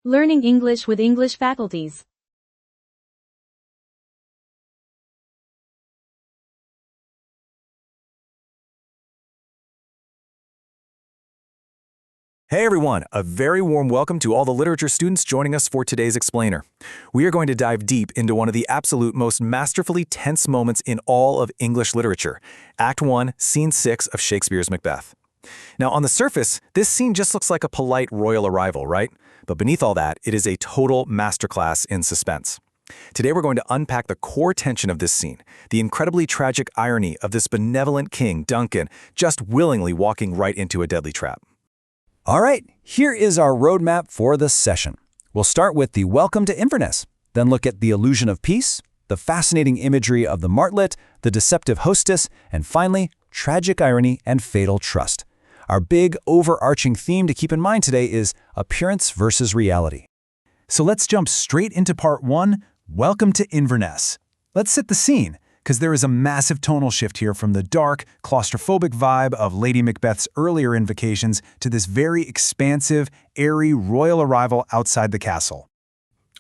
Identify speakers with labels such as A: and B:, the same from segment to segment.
A: Learning English with English Faculties.
B: Hey everyone, a very warm welcome to all the literature students joining us for today's explainer. We are going to dive deep into one of the absolute most masterfully tense moments in all of English literature, Act 1, Scene 6 of Shakespeare's Macbeth. Now, on the surface, this scene just looks like a polite royal arrival, right? But beneath all that, it is a total masterclass in suspense. Today we're going to unpack the core tension of this scene, the incredibly tragic irony of this benevolent king, Duncan, just willingly walking right into a deadly trap.
C: All right, here is our roadmap for the session. We'll start with the welcome to Inverness, then look at the illusion of peace, the fascinating imagery of the Martlet, the deceptive hostess, and finally, tragic irony and fatal trust. Our big overarching theme to keep in mind today is appearance versus reality.
D: So let's jump straight into part 1, welcome to Inverness. Let's set the scene, because there is a massive tonal shift here from the dark, claustrophobic vibe of Lady Macbeth's earlier invocations to this very expansive, airy royal arrival outside the castle.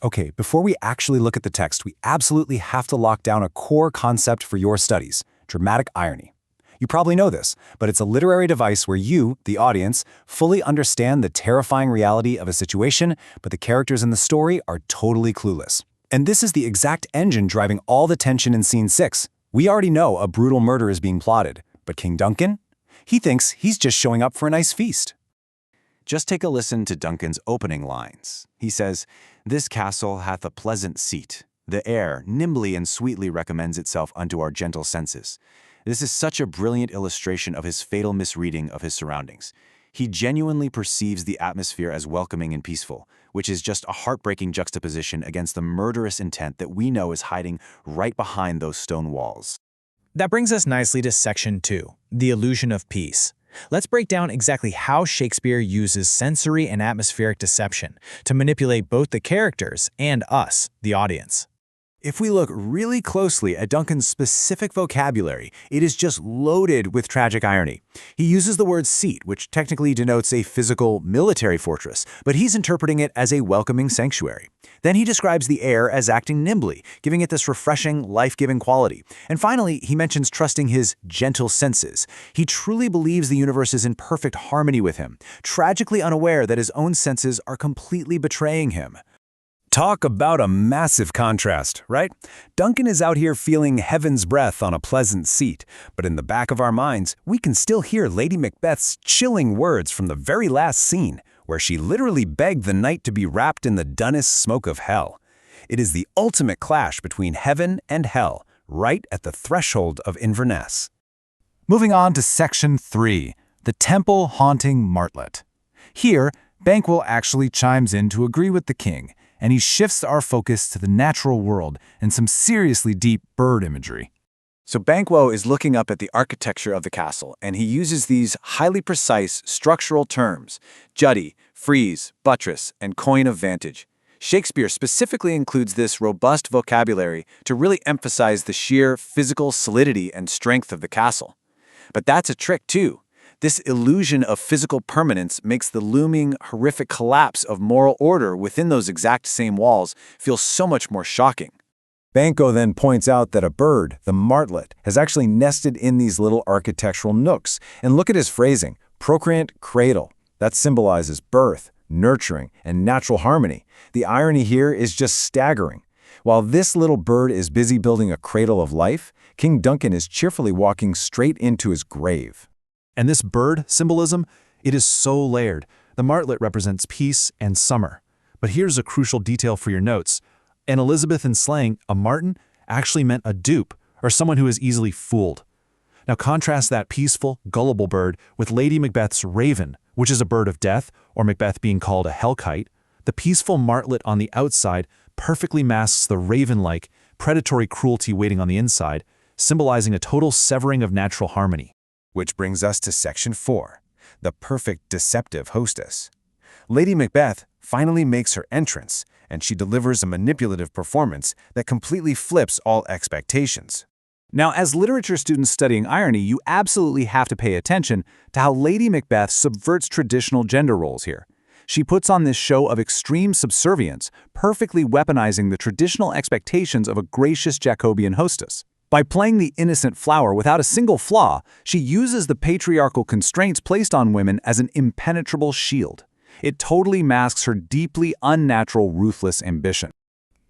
C: Okay, before we actually look at the text, we absolutely have to lock down a core concept for your studies, dramatic irony. You probably know this, but it's a literary device where you, the audience, fully understand the terrifying reality of a situation, but the characters in the story are totally clueless. And this is the exact engine driving all the tension in Scene 6. We already know a brutal murder is being plotted, but King Duncan? He thinks he's just showing up for a nice feast.
E: Just take a listen to Duncan's opening lines. He says, "This castle hath a pleasant seat. The air nimbly and sweetly recommends itself unto our gentle senses." This is such a brilliant illustration of his fatal misreading of his surroundings. He genuinely perceives the atmosphere as welcoming and peaceful, which is just a heartbreaking juxtaposition against the murderous intent that we know is hiding right behind those stone walls.
F: That brings us nicely to Section 2, the illusion of peace. Let's break down exactly how Shakespeare uses sensory and atmospheric deception to manipulate both the characters and us, the audience.
E: If we look really closely at Duncan's specific vocabulary, it is just loaded with tragic irony. He uses the word seat, which technically denotes a physical military fortress, but he's interpreting it as a welcoming sanctuary. Then he describes the air as acting nimbly, giving it this refreshing, life-giving quality. And finally, he mentions trusting his gentle senses. He truly believes the universe is in perfect harmony with him, tragically unaware that his own senses are completely betraying him.
C: Talk about a massive contrast, right? Duncan is out here feeling heaven's breath on a pleasant seat, but in the back of our minds, we can still hear Lady Macbeth's chilling words from the very last scene, where she literally begged the knight to be wrapped in the dunnest smoke of hell. It is the ultimate clash between heaven and hell, right at the threshold of Inverness.
D: Moving on to Section 3, the temple haunting Martlet. Here, Banquo actually chimes in to agree with the king, and he shifts our focus to the natural world and some seriously deep bird imagery.
E: So Banquo is looking up at the architecture of the castle, and he uses these highly precise structural terms: Jutty, Frieze, Buttress, and Coign of vantage. Shakespeare specifically includes this robust vocabulary to really emphasize the sheer physical solidity and strength of the castle. But that's a trick too. This illusion of physical permanence makes the looming, horrific collapse of moral order within those exact same walls feel so much more shocking.
C: Banquo then points out that a bird, the martlet, has actually nested in these little architectural nooks. And look at his phrasing, procreant, cradle. That symbolizes birth, nurturing, and natural harmony. The irony here is just staggering. While this little bird is busy building a cradle of life, King Duncan is cheerfully walking straight into his grave.
D: And this bird symbolism, it is so layered. The martlet represents peace and summer. But here's a crucial detail for your notes. In Elizabethan slang, a martin actually meant a dupe, or someone who is easily fooled. Now contrast that peaceful, gullible bird with Lady Macbeth's raven, which is a bird of death, or Macbeth being called a hellkite. The peaceful martlet on the outside perfectly masks the raven-like, predatory cruelty waiting on the inside, symbolizing a total severing of natural harmony.
C: Which brings us to Section 4, the perfect deceptive hostess. Lady Macbeth finally makes her entrance, and she delivers a manipulative performance that completely flips all expectations.
D: Now, as literature students studying irony, you absolutely have to pay attention to how Lady Macbeth subverts traditional gender roles here.
B: She puts on this show of extreme subservience, perfectly weaponizing the traditional expectations of a gracious Jacobean hostess. By playing the innocent flower without a single flaw, she uses the patriarchal constraints placed on women as an impenetrable shield. It totally masks her deeply unnatural, ruthless ambition.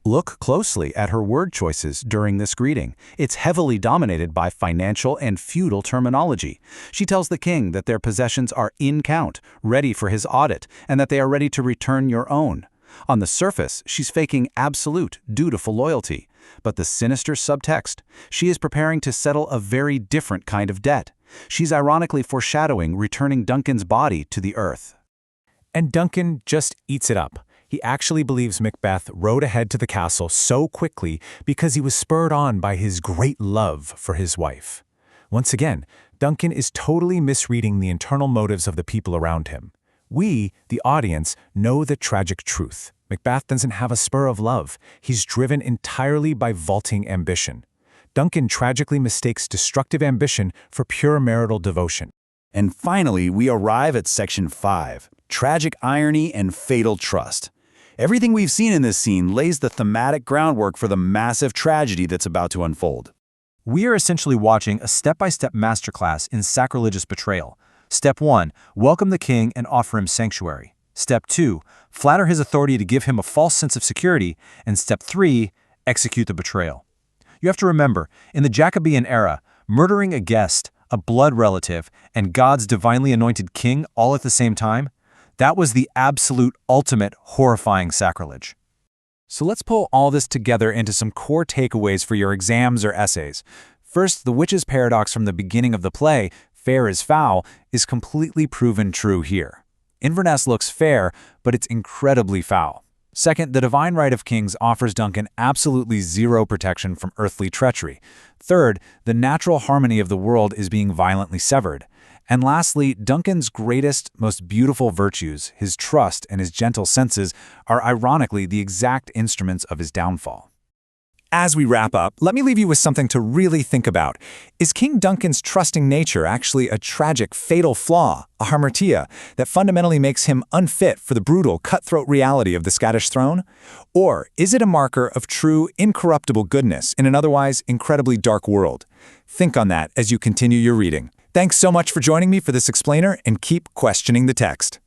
C: Look closely at her word choices during this greeting. It's heavily dominated by financial and feudal terminology. She tells the king that their possessions are in count, ready for his audit, and that they are ready to return your own. On the surface, she's faking absolute, dutiful loyalty. But the sinister subtext, she is preparing to settle a very different kind of debt. She's ironically foreshadowing returning Duncan's body to the earth.
B: And Duncan just eats it up. He actually believes Macbeth rode ahead to the castle so quickly because he was spurred on by his great love for his wife. Once again, Duncan is totally misreading the internal motives of the people around him. We, the audience, know the tragic truth. Macbeth doesn't have a spur of love. He's driven entirely by vaulting ambition. Duncan tragically mistakes destructive ambition for pure marital devotion.
E: And finally, we arrive at Section 5, Tragic Irony and Fatal Trust. Everything we've seen in this scene lays the thematic groundwork for the massive tragedy that's about to unfold.
C: We are essentially watching a step-by-step masterclass in sacrilegious betrayal. Step 1, welcome the king and offer him sanctuary. Step 2, flatter his authority to give him a false sense of security. And Step 3, execute the betrayal. You have to remember, in the Jacobean era, murdering a guest, a blood relative, and God's divinely anointed king all at the same time, that was the absolute ultimate horrifying sacrilege.
B: So let's pull all this together into some core takeaways for your exams or essays. First, the witch's paradox from the beginning of the play, fair is foul, is completely proven true here. Inverness looks fair, but it's incredibly foul. Second, the divine right of kings offers Duncan absolutely zero protection from earthly treachery. Third, the natural harmony of the world is being violently severed. And lastly, Duncan's greatest, most beautiful virtues, his trust and his gentle senses, are ironically the exact instruments of his downfall. As we wrap up, let me leave you with something to really think about. Is King Duncan's trusting nature actually a tragic, fatal flaw, a hamartia, that fundamentally makes him unfit for the brutal, cutthroat reality of the Scottish throne? Or is it a marker of true, incorruptible goodness in an otherwise incredibly dark world? Think on that as you continue your reading. Thanks so much for joining me for this explainer, and keep questioning the text.